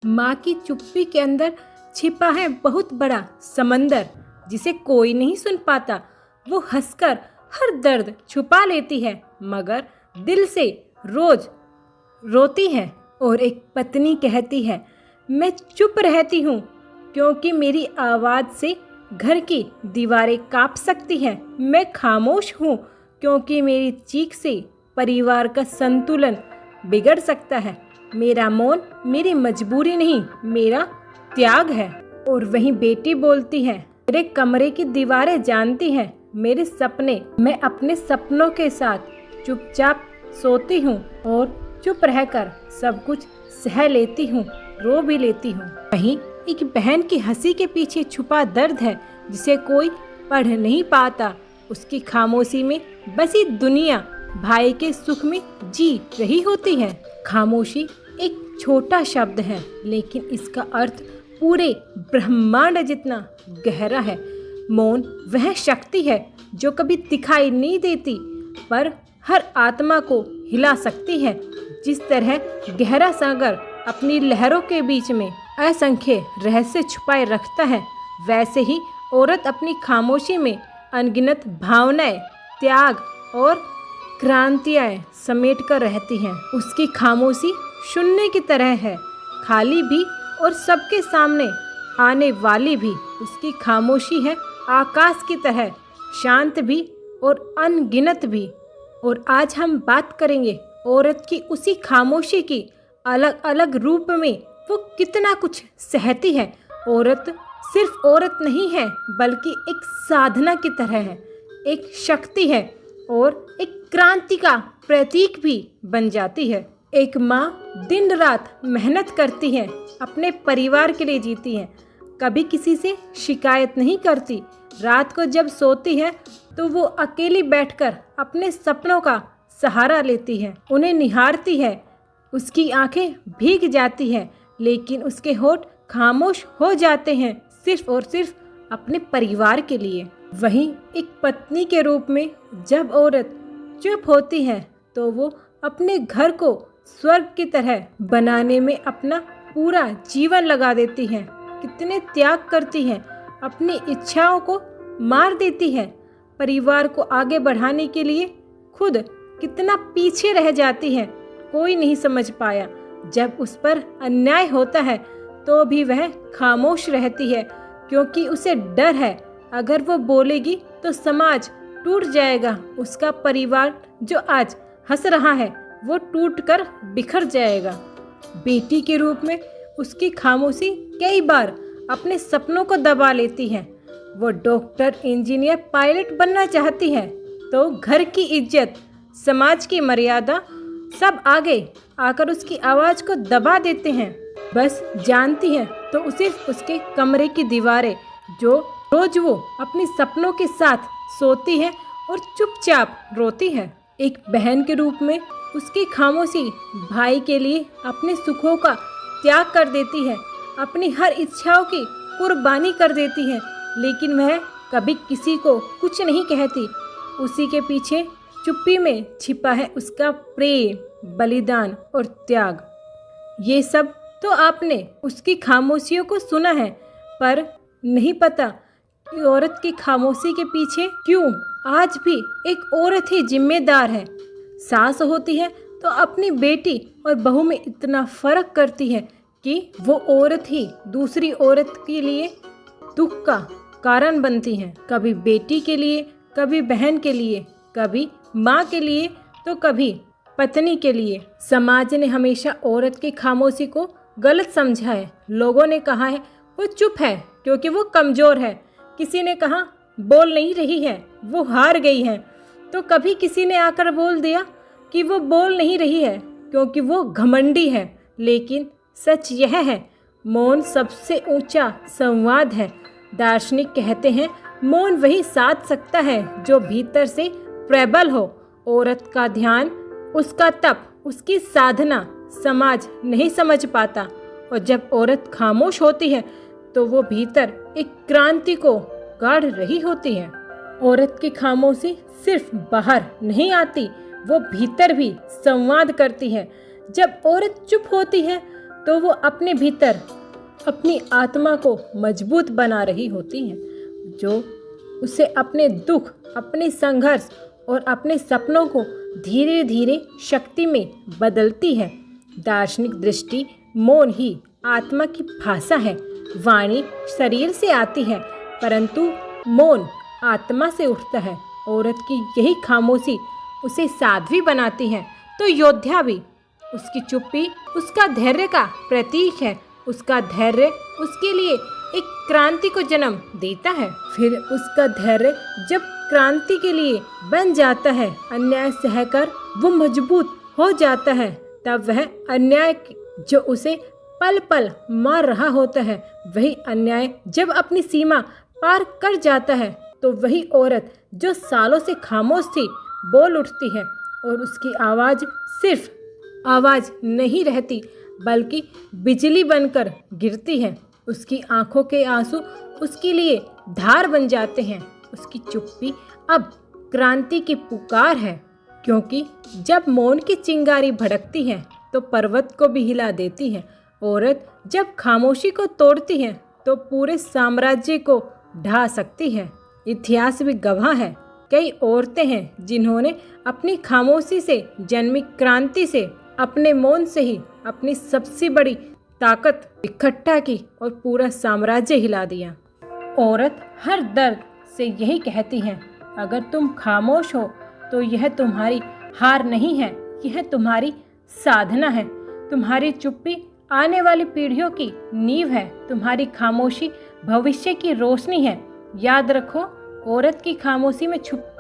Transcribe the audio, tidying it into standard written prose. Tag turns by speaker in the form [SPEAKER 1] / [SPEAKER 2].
[SPEAKER 1] माँ की चुप्पी के अंदर छिपा है बहुत बड़ा समंदर, जिसे कोई नहीं सुन पाता। वो हंसकर हर दर्द छुपा लेती है, मगर दिल से रोज रोती है। और एक पत्नी कहती है, मैं चुप रहती हूँ क्योंकि मेरी आवाज़ से घर की दीवारें काँप सकती हैं। मैं खामोश हूँ क्योंकि मेरी चीख से परिवार का संतुलन बिगड़ सकता है। मेरा मौन मेरी मजबूरी नहीं, मेरा त्याग है। और वहीं बेटी बोलती है, मेरे कमरे की दीवारें जानती हैं मेरे सपने। मैं अपने सपनों के साथ चुपचाप सोती हूँ और चुप रहकर सब कुछ सह लेती हूँ, रो भी लेती हूँ। वहीं एक बहन की हंसी के पीछे छुपा दर्द है जिसे कोई पढ़ नहीं पाता। उसकी खामोशी में बसी दुनिया भाई के सुख में जी रही होती है। खामोशी एक छोटा शब्द है, लेकिन इसका अर्थ पूरे ब्रह्मांड जितना गहरा है। मौन वह शक्ति है जो कभी दिखाई नहीं देती, पर हर आत्मा को हिला सकती है। जिस तरह गहरा सागर अपनी लहरों के बीच में असंख्य रहस्य छुपाए रखता है, वैसे ही औरत अपनी खामोशी में अनगिनत भावनाएं, त्याग और क्रांतियाँ समेट कर रहती हैं। उसकी खामोशी शून्य की तरह है, खाली भी और सबके सामने आने वाली भी। उसकी खामोशी है आकाश की तरह, शांत भी और अनगिनत भी। और आज हम बात करेंगे औरत की उसी खामोशी की, अलग अलग रूप में वो कितना कुछ सहती है। औरत सिर्फ औरत नहीं है, बल्कि एक साधना की तरह है, एक शक्ति है और एक क्रांति का प्रतीक भी बन जाती है। एक माँ दिन रात मेहनत करती है, अपने परिवार के लिए जीती है, कभी किसी से शिकायत नहीं करती। रात को जब सोती है तो वो अकेली बैठकर अपने सपनों का सहारा लेती है, उन्हें निहारती है। उसकी आंखें भीग जाती हैं, लेकिन उसके होठ खामोश हो जाते हैं, सिर्फ और सिर्फ अपने परिवार के लिए। वहीं एक पत्नी के रूप में जब औरत चुप होती है तो वो अपने घर को स्वर्ग की तरह बनाने में अपना पूरा जीवन लगा देती है। कितने त्याग करती है, अपनी इच्छाओं को मार देती है, परिवार को आगे बढ़ाने के लिए खुद कितना पीछे रह जाती है, कोई नहीं समझ पाया। जब उस पर अन्याय होता है तो भी वह खामोश रहती है, क्योंकि उसे डर है अगर वो बोलेगी तो समाज टूट जाएगा। उसका परिवार जो आज हंस रहा है वो टूटकर बिखर जाएगा। बेटी के रूप में उसकी खामोशी कई बार अपने सपनों को दबा लेती है। वो डॉक्टर, इंजीनियर, पायलट बनना चाहती है तो घर की इज्जत, समाज की मर्यादा सब आगे आकर उसकी आवाज़ को दबा देते हैं। बस जानती है तो सिर्फ उसके कमरे की दीवारें, जो रोज वो अपने सपनों के साथ सोती है और चुपचाप रोती है। एक बहन के रूप में उसकी खामोशी भाई के लिए अपने सुखों का त्याग कर देती है, अपनी हर इच्छाओं की कुर्बानी कर देती है, लेकिन वह कभी किसी को कुछ नहीं कहती। उसी के पीछे चुप्पी में छिपा है उसका प्रेम, बलिदान और त्याग। ये सब तो आपने उसकी खामोशियों को सुना है, पर नहीं पता कि औरत की खामोशी के पीछे क्यों आज भी एक औरत ही जिम्मेदार है। सास होती है तो अपनी बेटी और बहू में इतना फर्क करती है कि वो औरत ही दूसरी औरत के लिए दुख का कारण बनती है। कभी बेटी के लिए, कभी बहन के लिए, कभी माँ के लिए तो कभी पत्नी के लिए। समाज ने हमेशा औरत की खामोशी को गलत समझा है। लोगों ने कहा है वो चुप है क्योंकि वो कमज़ोर है। किसी ने कहा बोल नहीं रही है, वो हार गई है। तो कभी किसी ने आकर बोल दिया कि वो बोल नहीं रही है क्योंकि वो घमंडी है। लेकिन सच यह है, मौन सबसे ऊंचा संवाद है। दार्शनिक कहते हैं मौन वही साध सकता है जो भीतर से प्रबल हो। औरत का ध्यान, उसका तप, उसकी साधना समाज नहीं समझ पाता। और जब औरत खामोश होती है तो वो भीतर एक क्रांति को गाड़ रही होती है। औरत की खामोशी सिर्फ बाहर नहीं आती, वो भीतर भी संवाद करती है। जब औरत चुप होती है तो वो अपने भीतर अपनी आत्मा को मजबूत बना रही होती है, जो उसे अपने दुख, अपने संघर्ष और अपने सपनों को धीरे धीरे शक्ति में बदलती है। दार्शनिक दृष्टि मौन ही आत्मा की भाषा है। वाणी शरीर से आती है, परंतु मौन आत्मा से उठता है। औरत की यही खामोशी उसे साध्वी बनाती है, तो योद्धा भी। उसकी चुप्पी उसका धैर्य का प्रतीक है। उसका धैर्य उसके लिए एक क्रांति को जन्म देता है। फिर उसका धैर्य जब क्रांति के लिए बन जाता है, अन्याय सहकर वो मजबूत हो जाता है, तब वह अन्याय जो उसे पल पल मार रहा होता है, वही अन्याय जब अपनी सीमा पार कर जाता है, तो वही औरत जो सालों से खामोश थी बोल उठती है। और उसकी आवाज़ सिर्फ आवाज़ नहीं रहती, बल्कि बिजली बनकर गिरती है। उसकी आंखों के आंसू उसके लिए धार बन जाते हैं। उसकी चुप्पी अब क्रांति की पुकार है, क्योंकि जब मौन की चिंगारी भड़कती है तो पर्वत को भी हिला देती है। औरत जब खामोशी को तोड़ती है तो पूरे साम्राज्य को ढा सकती है। इतिहास भी गवाह है, कई औरतें हैं जिन्होंने अपनी खामोशी से जन्मी क्रांति से, अपने मौन से ही अपनी सबसे बड़ी ताकत इकट्ठा की और पूरा साम्राज्य हिला दिया। औरत हर दर्द से यही कहती है, अगर तुम खामोश हो तो यह तुम्हारी हार नहीं है, यह तुम्हारी साधना है। तुम्हारी चुप्पी आने वाली पीढ़ियों की नींव है, तुम्हारी खामोशी भविष्य की रोशनी है। याद रखो, औरत की खामोशी में छुप